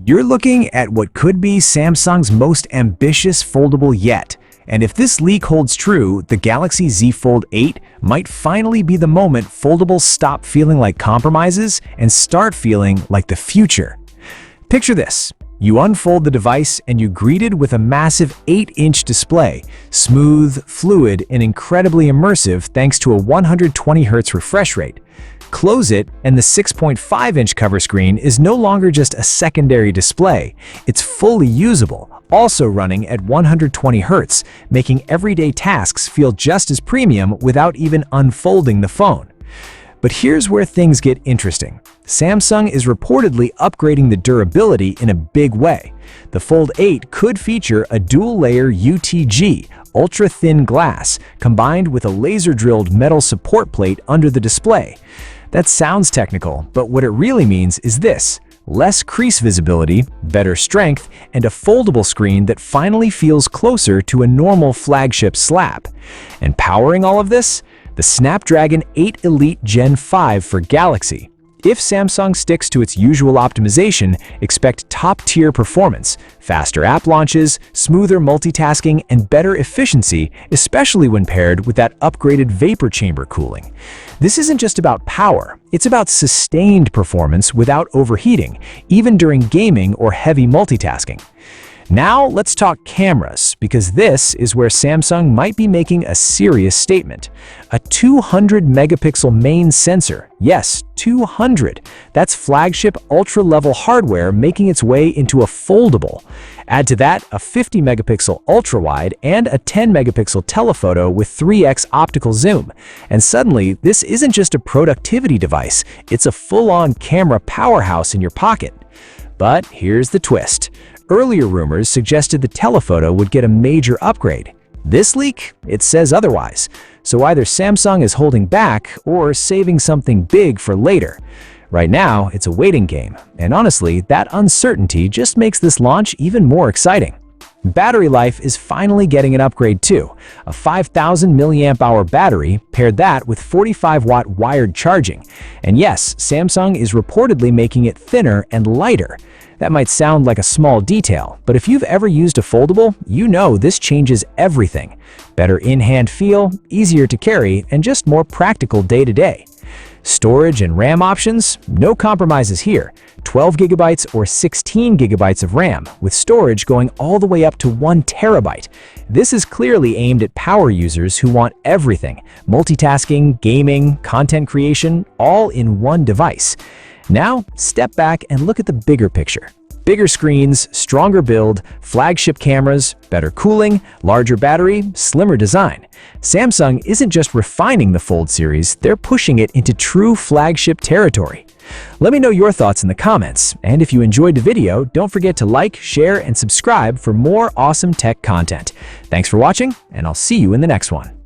You're looking at what could be Samsung's most ambitious foldable yet. And if this leak holds true, the Galaxy Z Fold8 might finally be the moment foldables stop feeling like compromises and start feeling like the future. Picture this. You unfold the device and you're greeted with a massive 8-inch display, smooth, fluid, and incredibly immersive thanks to a 120Hz refresh rate. Close it, and the 6.5-inch cover screen is no longer just a secondary display. It's fully usable, also running at 120 Hz, making everyday tasks feel just as premium without even unfolding the phone. But here's where things get interesting. Samsung is reportedly upgrading the durability in a big way. The Fold 8 could feature a dual-layer UTG, ultra-thin glass, combined with a laser-drilled metal support plate under the display. That sounds technical, but what it really means is this: less crease visibility, better strength, and a foldable screen that finally feels closer to a normal flagship slab. And powering all of this? The Snapdragon 8 Elite Gen 5 for Galaxy. If Samsung sticks to its usual optimization, expect top-tier performance, faster app launches, smoother multitasking, and better efficiency, especially when paired with that upgraded vapor chamber cooling. This isn't just about power, it's about sustained performance without overheating, even during gaming or heavy multitasking. Now let's talk cameras, because this is where Samsung might be making a serious statement. A 200-megapixel main sensor. Yes, 200. That's flagship ultra-level hardware making its way into a foldable. Add to that a 50-megapixel ultrawide and a 10-megapixel telephoto with 3x optical zoom. And suddenly, this isn't just a productivity device, it's a full-on camera powerhouse in your pocket. But here's the twist. Earlier rumors suggested the telephoto would get a major upgrade. This leak? It says otherwise. So either Samsung is holding back or saving something big for later. Right now, it's a waiting game, and honestly, that uncertainty just makes this launch even more exciting. Battery life is finally getting an upgrade too. A 5,000 mAh battery paired that with 45-watt wired charging. And yes, Samsung is reportedly making it thinner and lighter. That might sound like a small detail, but if you've ever used a foldable, you know this changes everything. Better in-hand feel, easier to carry, and just more practical day-to-day. Storage and RAM options? No compromises here. 12 GB or 16 GB of RAM, with storage going all the way up to 1 TB. This is clearly aimed at power users who want everything: multitasking, gaming, content creation, all in one device. Now, step back and look at the bigger picture. Bigger screens, stronger build, flagship cameras, better cooling, larger battery, slimmer design. Samsung isn't just refining the Fold series, they're pushing it into true flagship territory. Let me know your thoughts in the comments, and if you enjoyed the video, don't forget to like, share, and subscribe for more awesome tech content. Thanks for watching, and I'll see you in the next one.